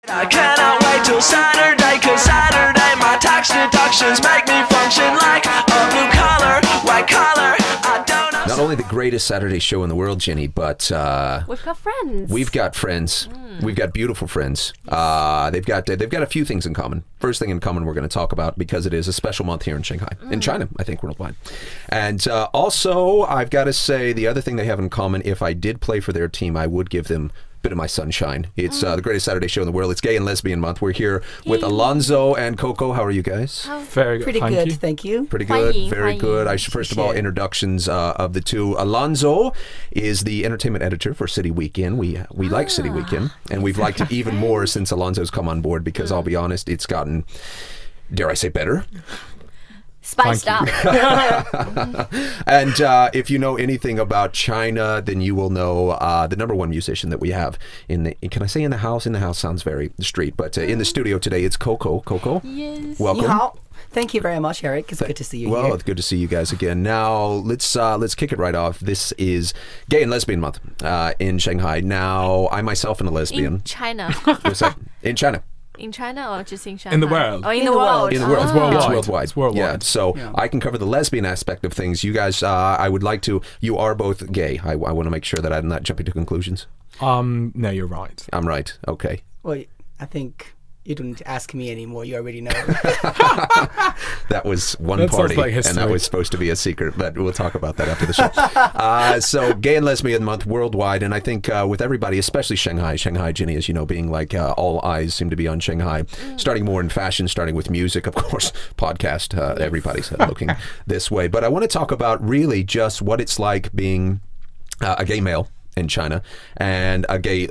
I cannot wait till Saturday, cause Saturday my tax deductions make me function like a blue collar, white collar. I don't know. Not only the greatest Saturday show in the world, Jenny, but we've got friends. We've got friends. We've got beautiful friends. They've got a few things in common. First thing in common we're going to talk about, because it is a special month here in Shanghai, in China, I think worldwide. And also, I've got to say, the other thing they have in common, if I did play for their team, I would give them bit of my sunshine. It's the greatest Saturday show in the world. It's Gay and Lesbian Month. We're here with Alonzo and Coco. How are you guys? Very good. Pretty good, thank you. Pretty good, very good. I should first of all introductions of the two. Alonzo is the entertainment editor for City Weekend. We like City Weekend, and we've liked it even more since Alonzo's come on board, because I'll be honest, it's gotten, dare I say, better. Spiced up. And if you know anything about China, then you will know the #1 musician that we have in the, can I say in the house? In the house sounds very street, but in the studio today, it's Coco. Coco, yes. welcome. Ni hao. Thank you very much, Eric. It's good to see you here. Well, it's good to see you guys again. Now, let's kick it right off. This is Gay and Lesbian Month in Shanghai. Now, I myself am a lesbian. In China. What's that? In China. In China or just in Shanghai? In the world. Oh, in the world. In the world. It's worldwide. It's worldwide. It's worldwide. Yeah, so I can cover the lesbian aspect of things. You guys, I would like to, you are both gay. I want to make sure that I'm not jumping to conclusions. No, you're right. I'm right. Okay. Well, I think you don't need to ask me anymore. You already know. That was one That sounds party, like and that history. was supposed to be a secret, but we'll talk about that after the show. So, Gay and Lesbian Month worldwide, and I think with everybody, especially Shanghai, Jenny, as you know, being like all eyes seem to be on Shanghai, starting more in fashion, starting with music, of course, podcast, everybody's looking this way. But I want to talk about really just what it's like being a gay male in China, and a gay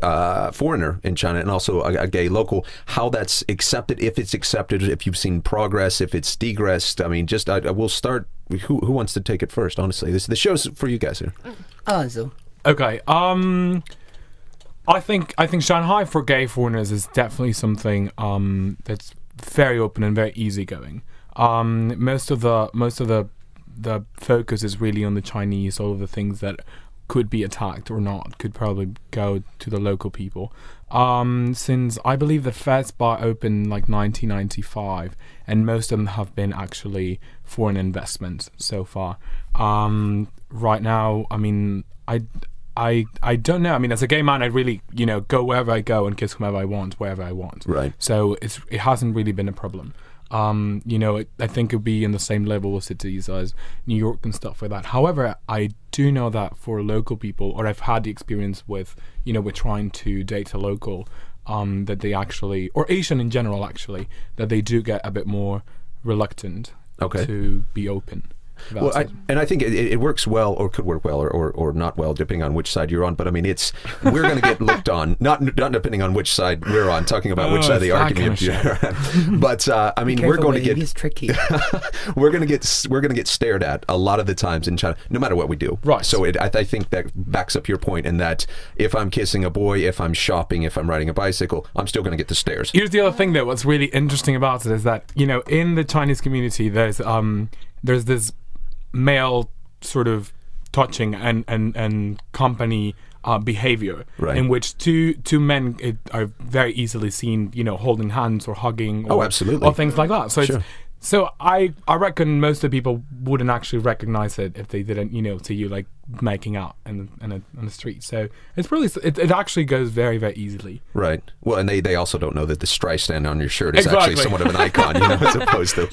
foreigner in China, and also a gay local, how that's accepted, if it's accepted, if you've seen progress, if it's degressed. I mean, just we'll start, who wants to take it first, honestly? The show's for you guys here. Alonzo. Okay. I think Shanghai for gay foreigners is definitely something that's very open and very easygoing. Most of the focus is really on the Chinese. All of the things that could be attacked or not could probably go to the local people. Since I believe the first bar opened like 1995, and most of them have been actually foreign investments so far. Right now, I mean, I don't know. I mean, as a gay man, I really, go wherever I go and kiss whomever I want, wherever I want. Right. So it hasn't really been a problem. I think it would be in the same level of cities as New York and stuff like that. However, I do know that for local people, or I've had the experience with, with trying to date a local, that they actually, or Asian in general actually, that they do get a bit more reluctant to be open. Well, I think it works well, or could work well, or not well, depending on which side you're on. But I mean, we're going to get looked on, not depending on which side we're on, talking about which side of the argument. But I mean, we're going to get. He's tricky. we're going to get stared at a lot of the times in China, no matter what we do. Right. So I think that backs up your point in that if I'm kissing a boy, if I'm shopping, if I'm riding a bicycle, I'm still going to get the stares. Here's the other thing, though. What's really interesting about it is that in the Chinese community, there's this male sort of touching and company behavior, right, in which two men are very easily seen, holding hands or hugging, or, absolutely, or things like that. So sure. So I reckon most of the people wouldn't actually recognize it if they didn't, see you like making out on the street. So it's really, it actually goes very, very easily. Right. Well, and they also don't know that the streisand on your shirt is actually somewhat of an icon, as opposed to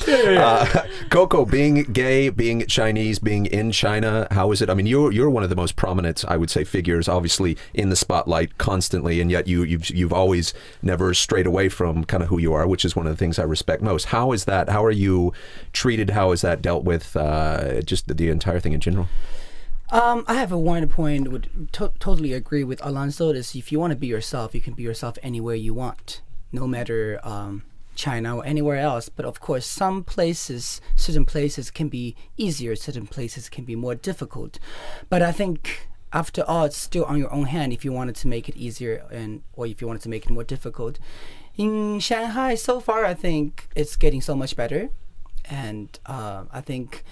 Coco, being gay, being Chinese, being in China. How is it? I mean, you're one of the most prominent, I would say, figures, obviously in the spotlight constantly, and yet you've always never strayed away from kind of who you are, which is one of the things I respect most. How is that? How are you treated? How is that dealt with? Just the entire thing in general. I have one point. Would totally agree with Alonso. Is if you want to be yourself, you can be yourself anywhere you want, no matter China or anywhere else. But of course, certain places can be easier, certain places can be more difficult. But I think after all, it's still on your own hand if you wanted to make it easier or if you wanted to make it more difficult. In Shanghai, so far, I think it's getting so much better, and I think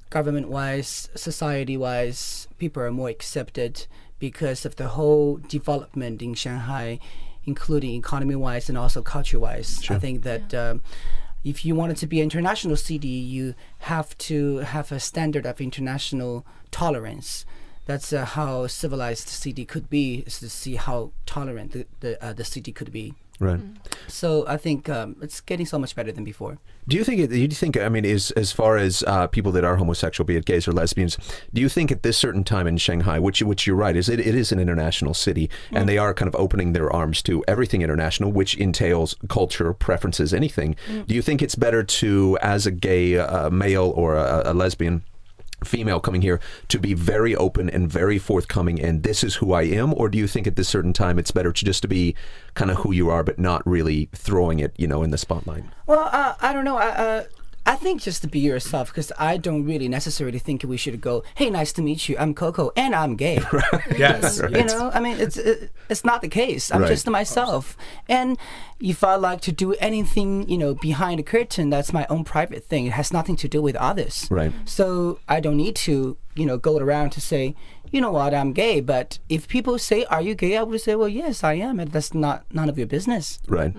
government-wise, society-wise, people are more accepted because of the whole development in Shanghai including economy-wise and also culture-wise. I think that if you want it to be an international city, you have to have a standard of international tolerance. That's how civilized the city could be, is to see how tolerant the city could be. Right. So I think it's getting so much better than before. Do you think, I mean, as far as people that are homosexual, be it gays or lesbians, do you think at this certain time in Shanghai, which you're right, it is an international city, and they are kind of opening their arms to everything international, which entails culture, preferences, anything. Do you think it's better to, as a gay male or a lesbian female coming here, to be very open and very forthcoming and this is who I am? Or do you think at this certain time it's better to be kind of who you are but not really throwing it, in the spotlight? Well, I don't know. I think just to be yourself, because I don't really necessarily think we should go, hey, nice to meet you, I'm Coco and I'm gay. Yes. You know, I mean, it's not the case. I'm just myself. And if I like to do anything, behind the curtain, that's my own private thing. It has nothing to do with others. Right. So I don't need to, go around to say, you know what, I'm gay. But if people say, are you gay? I would say, well, yes, I am. And that's none of your business. Right.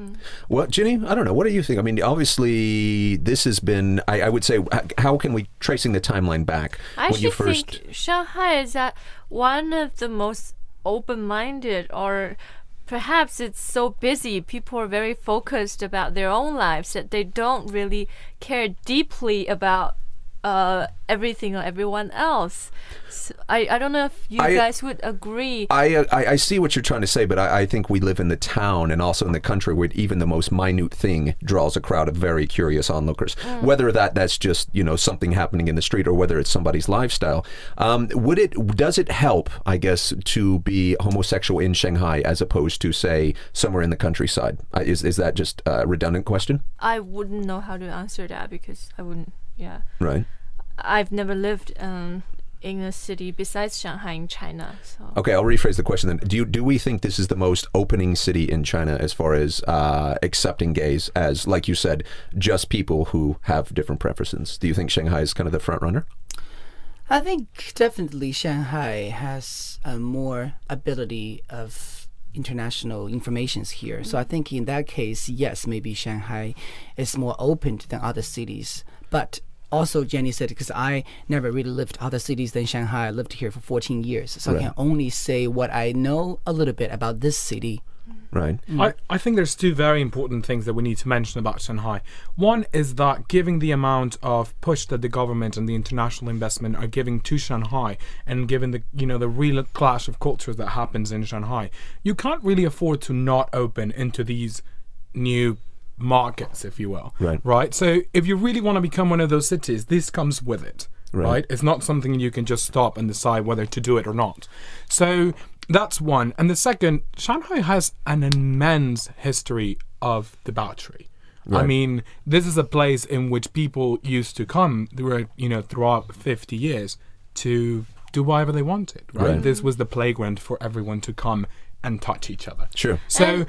Well, Ginny, I don't know. What do you think? I mean, obviously, this has been, I would say, how can we, tracing the timeline back? I actually think Shanghai is one of the most open-minded, or perhaps it's so busy, people are very focused about their own lives that they don't really care deeply about everything or everyone else. So I don't know if you guys would agree. I see what you're trying to say, but I think we live in the town and also in the country where even the most minute thing draws a crowd of very curious onlookers. Whether that's just something happening in the street or whether it's somebody's lifestyle. Does it help, I guess, to be homosexual in Shanghai as opposed to, say, somewhere in the countryside? Is that just a redundant question? I wouldn't know how to answer that because I wouldn't. Yeah. Right. I've never lived in a city besides Shanghai in China. So. Okay, I'll rephrase the question then. Do we think this is the most opening city in China as far as accepting gays as, like you said, just people who have different preferences? Do you think Shanghai is kind of the front runner? I think definitely Shanghai has more ability of international informations here. So I think in that case, yes, maybe Shanghai is more open than other cities. But also, Jenny said, because I never really lived other cities than Shanghai. I lived here for 14 years. So I can only say what I know a little bit about this city. Right. I think there's two very important things that we need to mention about Shanghai. One is that given the amount of push that the government and the international investment are giving to Shanghai, and given the the real clash of cultures that happens in Shanghai, you can't really afford to not open into these new markets, if you will. Right. So if you really want to become one of those cities, this comes with it. Right. It's not something you can just stop and decide whether to do it or not. So that's one. And the second, Shanghai has an immense history of debauchery. I mean, this is a place in which people used to come throughout 50 years to do whatever they wanted. Right. This was the playground for everyone to come and touch each other. Sure. So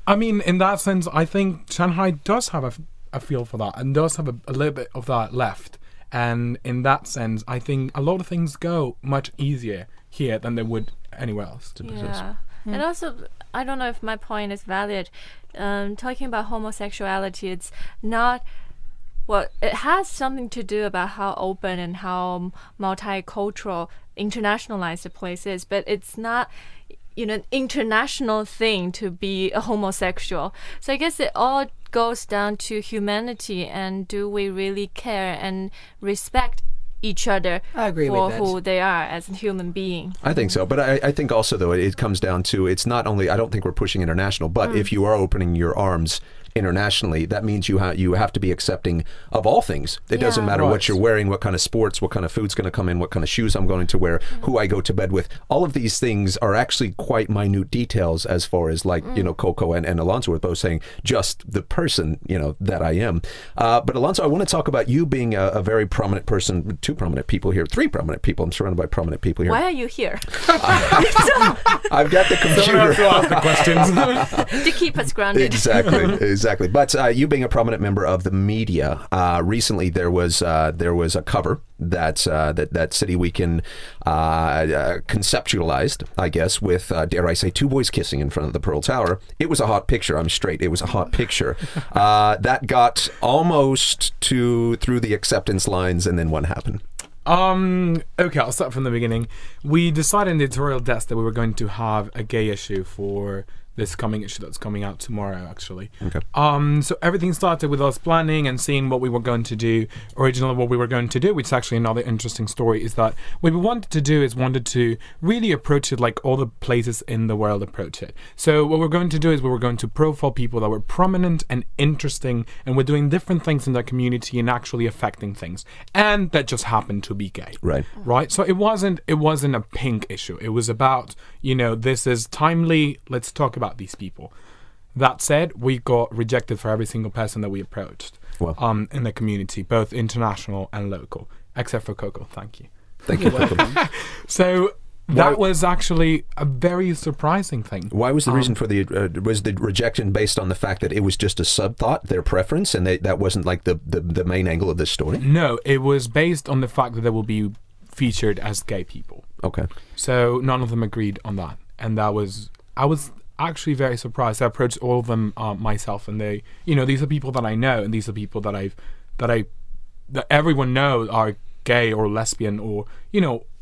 I mean, in that sense, I think Shanghai does have a feel for that and does have a little bit of that left. And in that sense, I think a lot of things go much easier here than they would anywhere else. And also, I don't know if my point is valid. Talking about homosexuality, it's not... Well, it has something to do about how open and how multicultural, internationalized the place is, but it's not... an international thing to be a homosexual. So I guess it all goes down to humanity, and do we really care and respect each other for who they are as a human being? I think so, but I think also, though, it comes down to, it's not only, I don't think we're pushing international, but if you are opening your arms internationally, that means you have to be accepting of all things. It doesn't matter what you're wearing, what kind of sports, what kind of food's going to come in, what kind of shoes I'm going to wear, who I go to bed with. All of these things are actually quite minute details as far as, like, Coco and Alonso were both saying, just the person, that I am. But Alonso, I want to talk about you being a very prominent person, two prominent people here, three prominent people. I'm surrounded by prominent people here. Why are you here? I've got the computer. To ask the questions. To keep us grounded. Exactly. exactly. But you being a prominent member of the media, recently there was a cover that City Weekend conceptualized, I guess, with dare I say, two boys kissing in front of the Pearl Tower. It was a hot picture. I'm straight. It was a hot picture that got almost through the acceptance lines, and then what happened? Okay, I'll start from the beginning. We decided in the editorial desk that we were going to have a gay issue for this coming issue that's coming out tomorrow, actually. Okay. So everything started with us planning and seeing what we were going to do. Originally, what we were going to do, which is actually another interesting story, is that what we wanted to do is wanted to really approach it like all the places in the world approach it. So what we're going to do is we were going to profile people that were prominent and interesting and were doing different things in their community and actually affecting things, and that just happened to be gay. Right. So it wasn't a pink issue. It was about, this is timely. Let's talk about these people. That said, we got rejected for every single person that we approached in the community, both international and local, except for Coco. Thank you. Thank you. Welcome. So that was actually a very surprising thing. Why was the reason for was the rejection based on the fact that it was just a sub-thought, their preference, and that wasn't like the main angle of this story? No, it was based on the fact that they will be featured as gay people. Okay. So none of them agreed on that, and I was actually very surprised. I approached all of them myself, and they, these are people that I know, and these are people that everyone knows are gay or lesbian, or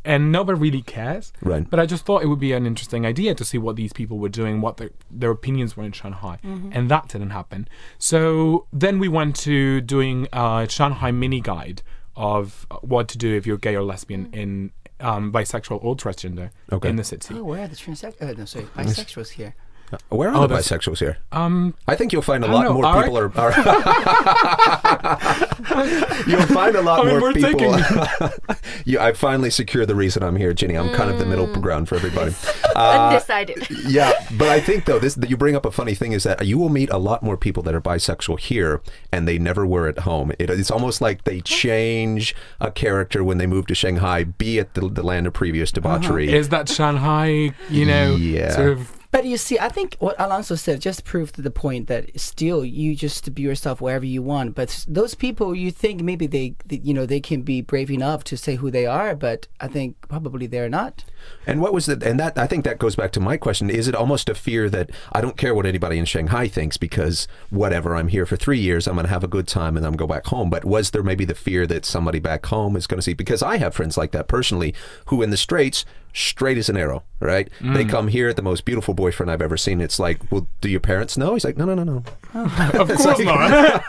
and nobody really cares. Right. But I just thought it would be an interesting idea to see what these people were doing, what their opinions were in Shanghai, and that didn't happen. So then we went to doing a Shanghai mini guide of what to do if you're gay or lesbian in bisexual or transgender in the city. Oh, where are the bisexuals here? Where are the bisexuals here? I think you'll find a lot more people are you'll find a lot more people. I finally secured the reason I'm here, Ginny. I'm kind of the middle ground for everybody. Undecided. Yeah, but I think though you bring up a funny thing is that you will meet a lot more people that are bisexual here, and they never were at home. It's almost like they change a character when they move to Shanghai, be it the land of previous debauchery. Is that Shanghai? Sort of. But you see, I think what Alonso said just proved the point that still you just be yourself wherever you want. But those people, you think maybe they can be brave enough to say who they are, but I think probably they're not. And what was that? I think that goes back to my question. Is it almost a fear that I don't care what anybody in Shanghai thinks because whatever, I'm here for 3 years, I'm going to have a good time and I'm going to go back home. But was there maybe the fear that somebody back home is going to see? Because I have friends like that personally who in the Straits, straight as an arrow, right? They come here, the most beautiful boyfriend I've ever seen. It's like, well, do your parents know? He's like, no. Of course not.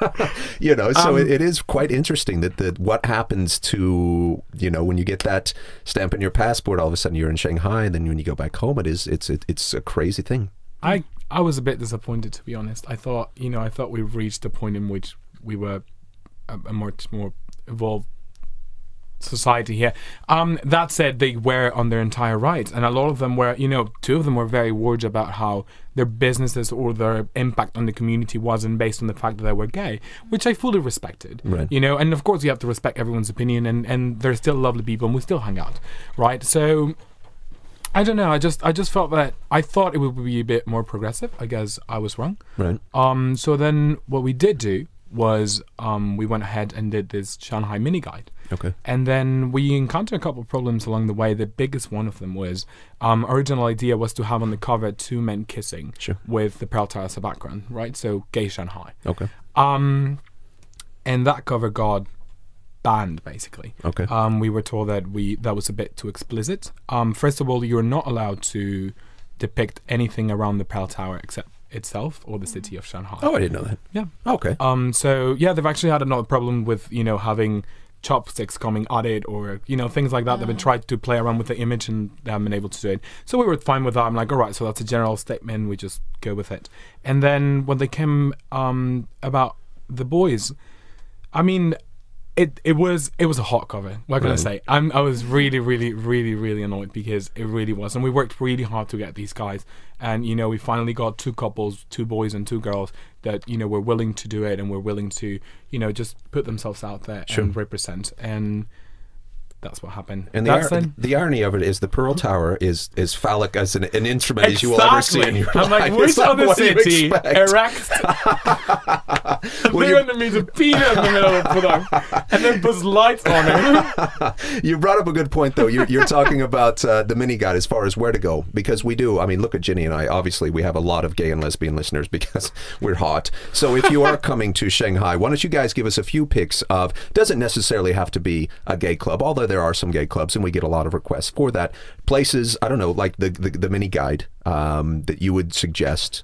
So it is quite interesting that what happens to, when you get that stamp in your passport, all of a sudden you're in Shanghai, and then when you go back home, it's a crazy thing. I was a bit disappointed, to be honest. I thought we've reached a point in which we were a much more evolved society here. That said, they were on their entire rights, and a lot of them were, two of them were very worried about how their businesses or their impact on the community wasn't based on the fact that they were gay, which I fully respected. Right. And of course you have to respect everyone's opinion, and they're still lovely people, and we still hang out, right? So I don't know. I just felt that I thought it would be a bit more progressive. I guess I was wrong. Right. So then what we did do was we went ahead and did this Shanghai mini guide. Okay. And then we encountered a couple of problems along the way. The biggest one of them was original idea was to have on the cover two men kissing with the Pearl Tower as a background, right? So gay Shanghai. Okay. And that cover got banned, basically. Okay. We were told that that was a bit too explicit. First of all, you're not allowed to depict anything around the Pearl Tower except itself or the city of Shanghai. Oh, I didn't know that. Yeah. Okay. So yeah, they've actually had another problem with having chopsticks coming at it or things like that. They've been tried to play around with the image and they haven't been able to do it. So we were fine with that. I'm like, all right, so that's a general statement. We just go with it. And then when they came about the boys, I mean, it was a hot cover. What can I say? I was really, really, really, really annoyed because it really was. And we worked really hard to get these guys. And, we finally got two couples, two boys and two girls that, were willing to do it and were willing to, just put themselves out there and represent. And that's what happened. And That's the irony of it is the Pearl Tower is phallic as an instrument as you will ever see in your I'm life. like, which It's like, other what do you city expect? erects Well, the underneath a peanut in the middle of Pudong and then puts lights on it? You brought up a good point, though. You're talking about the mini guide as far as where to go, because we do. I mean, look at Ginny and I. Obviously, we have a lot of gay and lesbian listeners because we're hot. So if you are coming to Shanghai, why don't you guys give us a few picks of, doesn't necessarily have to be a gay club, although there are some gay clubs and we get a lot of requests for that. Places, I don't know, like the mini guide that you would suggest.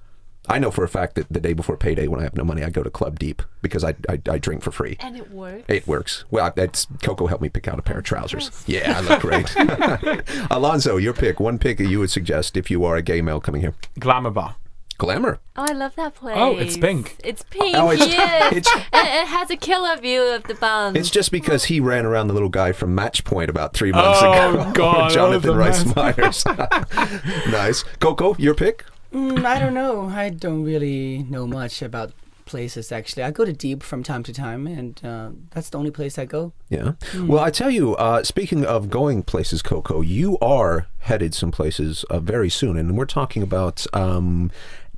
I know for a fact that the day before payday, when I have no money, I go to Club Deep because I drink for free. And it works. It works. Well, Coco helped me pick out a pair of trousers. Yeah, I look great. Alonso, your pick. One pick that you would suggest if you are a gay male coming here. Glamour bar. Glamour. Oh, I love that place. Oh, it's pink. It's pink, Oh, yes. it's And it has a killer view of the bund. It's just because he ran around the little guy from Match Point about 3 months Oh, ago. God, Jonathan that was a Rice Myers. Nice. Coco, your pick? I don't know. I don't really know much about places, actually. I go to Deep from time to time, and that's the only place I go. Yeah. Well, I tell you, speaking of going places, Coco, you are headed some places very soon, and we're talking about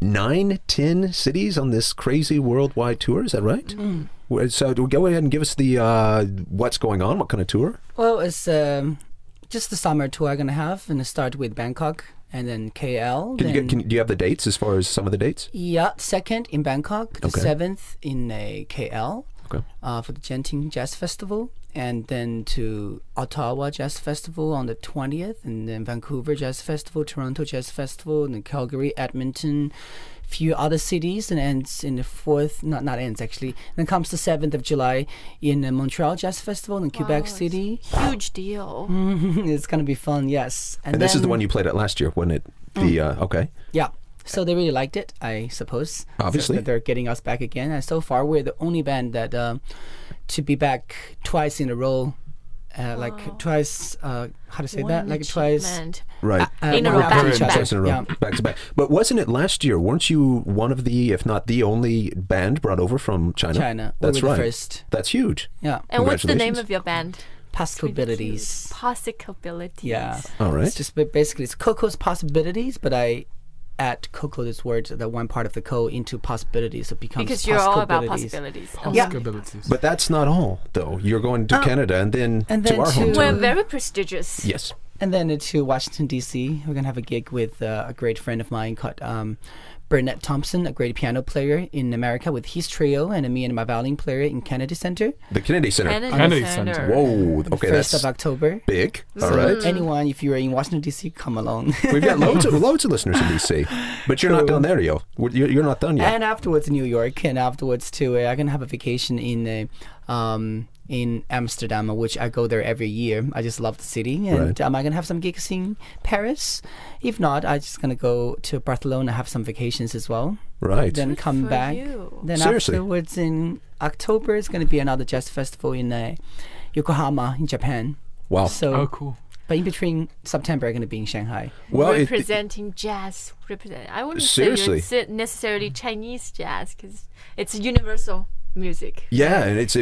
9-10 cities on this crazy worldwide tour. Is that right? So go ahead and give us the what's going on. What kind of tour? Well, it's just the summer tour I'm going to have, and it start with Bangkok and then KL. Do you have the dates as far as some of the dates? Yeah, 2nd in Bangkok, the Okay. 7th in KL Okay. for the Genting Jazz Festival, and then to Ottawa Jazz Festival on the 20th, and then Vancouver Jazz Festival, Toronto Jazz Festival, and then Calgary, Edmonton, few other cities, and ends in the 4th, not ends actually. Then comes the 7th of July in Montreal Jazz Festival in Quebec it's City. huge deal. It's gonna be fun, yes. And this is the one you played at last year, wasn't it? The okay. Yeah. So they really liked it, I suppose. Obviously. So they're getting us back again. And so far, we're the only band that to be back twice in a row. Like twice, how to say that? One Like twice. achievement. Right. In a one row, after back each to other. back. Twice in a row, Yeah. back to back. But wasn't it last year? Weren't you one of the, if not the only band brought over from China? China. We That's were right. the first. That's huge. Yeah. And what's the name Congratulations. of your band? Possibilities. Possibilities. Yeah. All right. It's just basically it's Coco's Possibilities, but I add Coco, this word, the one part of the co, into possibilities. It becomes Because you're all about Possibilities. possibilities. Yeah. Possibilities. But that's not all, though. You're going to Canada and then and to then our to- home We're tour. very prestigious. Yes. And then to Washington, D.C., we're going to have a gig with a great friend of mine called Burnett Thompson, a great piano player in America with his trio, and me and my violin player in Kennedy Center. The Kennedy Center. Kennedy Center. Whoa. The Okay, 1st that's of October. big. All So right. anyone, if you're in Washington, D.C., come along. We've got loads of listeners in DC, but you're not done there, yo. You're not done yet. And afterwards, New York, and afterwards to I'm gonna have a vacation in Amsterdam, which I go there every year. I just love the city, and Right. am I gonna have some gigs in Paris? If not, I'm just gonna go to Barcelona, have some vacations as well. Right. Then come for back. you. Then Seriously? afterwards, in October, it's gonna be another jazz festival in Yokohama in Japan. Wow. So, Oh, cool. but in between September, I'm gonna be in Shanghai. Well, representing jazz. I wouldn't Seriously. say it's necessarily Chinese jazz because it's universal music. yeah, and it's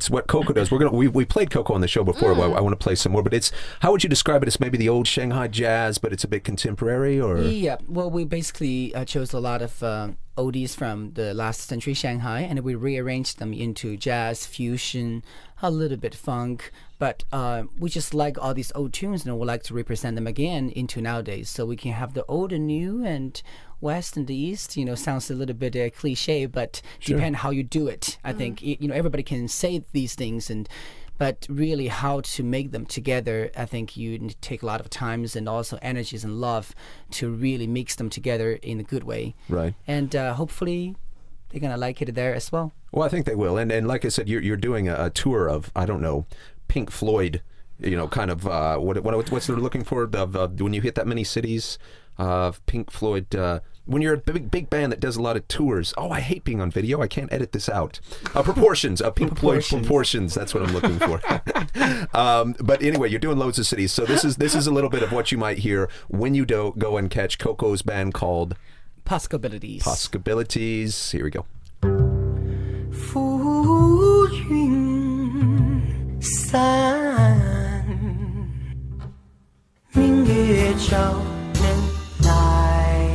what Coco does. We played Coco on the show before. I want to play some more, but it's, how would you describe it? It's maybe the old Shanghai jazz, but it's a bit contemporary, or Yeah, well, we basically chose a lot of oldies from the last century Shanghai, and we rearranged them into jazz, fusion, a little bit funk, but we just like all these old tunes, and we like to represent them again into nowadays, so we can have the old and new, and West and the East. Sounds a little bit cliche, but depend how you do it. I think everybody can say these things, but really how to make them together, I think you need to take a lot of times and also energies and love to really mix them together in a good way. right? And hopefully they're gonna like it there as well. Well, I think they will. And like I said, you're doing a tour of, I don't know, Pink Floyd. Kind of what's they're looking for when you hit that many cities of Pink Floyd. When you're a big band that does a lot of tours. Oh, I hate being on video. I can't edit this out. Proportions. Pink Floyd proportions. That's what I'm looking for. But anyway, you're doing loads of cities. So this is a little bit of what you might hear when you go and catch Coco's band called Possibilities. Possibilities. Here we go. 浮云散少能来，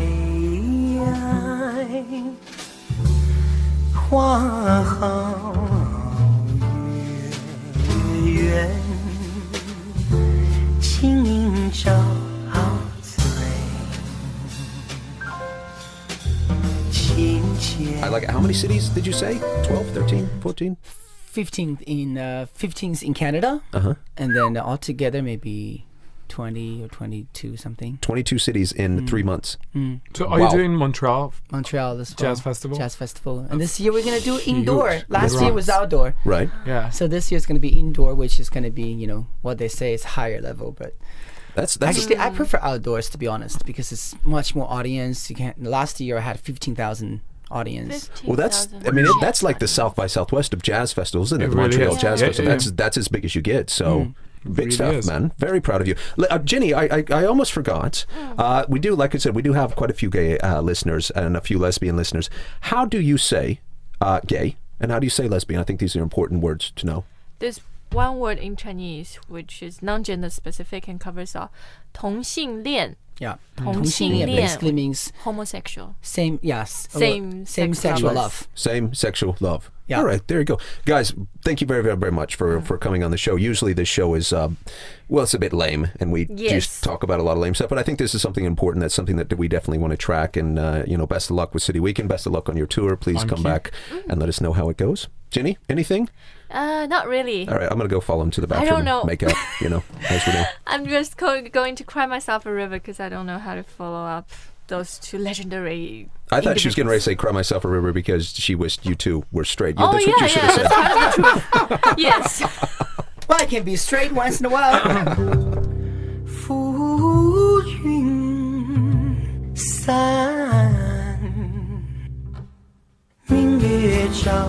花好月圆，清明照醉，情切。 I like it. How many cities did you say? 12, 13, 14? 15th in Canada, and then altogether maybe 20 or 22 something. 22 cities in 3 months. So are you doing Montreal Montreal this fall. Jazz Festival? Jazz Festival, and this year we're gonna do indoor. Huge. Last year was outdoor, Right. Yeah. so this year's gonna be indoor, which is gonna be what they say is higher level, but. That's Actually, I prefer outdoors, to be honest, because it's much more audience. You can't. Last year I had 15,000 audience. well. That's 15,000. I mean that's like the South by Southwest of jazz festivals, isn't it? It The really Montreal is. Jazz Yeah, Festival. yeah. That's as big as you get. So. Big really stuff, is. man. Very proud of you. Ginny, I almost forgot. We do, like I said, we do have quite a few gay listeners and a few lesbian listeners. How do you say gay and how do you say lesbian? I think these are important words to know. There's one word in Chinese which is non-gender specific and covers all. 同性恋 Yeah, 同性恋 basically means homosexual. same. Yes, Same same sex sexual lovers. love. Same sexual love. Yeah. All right, there you go. Guys, thank you very, very, very much for coming on the show. Usually this show is, well, it's a bit lame, and we Yes. just talk about a lot of lame stuff, but I think this is something important. That's something that we definitely want to track, and, best of luck with City Weekend. Best of luck on your tour. Please Thank come you. back and let us know how it goes. Ginny, anything? Not really. All right, I'm going to go follow him to the bathroom. don't know. Make out, as we do. I'm just going to cry myself a river because I don't know how to follow up those two legendary. I thought she was getting ready to individuals. say "cry myself a river" because she wished you two were straight. Oh That's what you should have said. that's part of the truth. Yes. Well, I can be straight once in a while. 浮云散，明月照。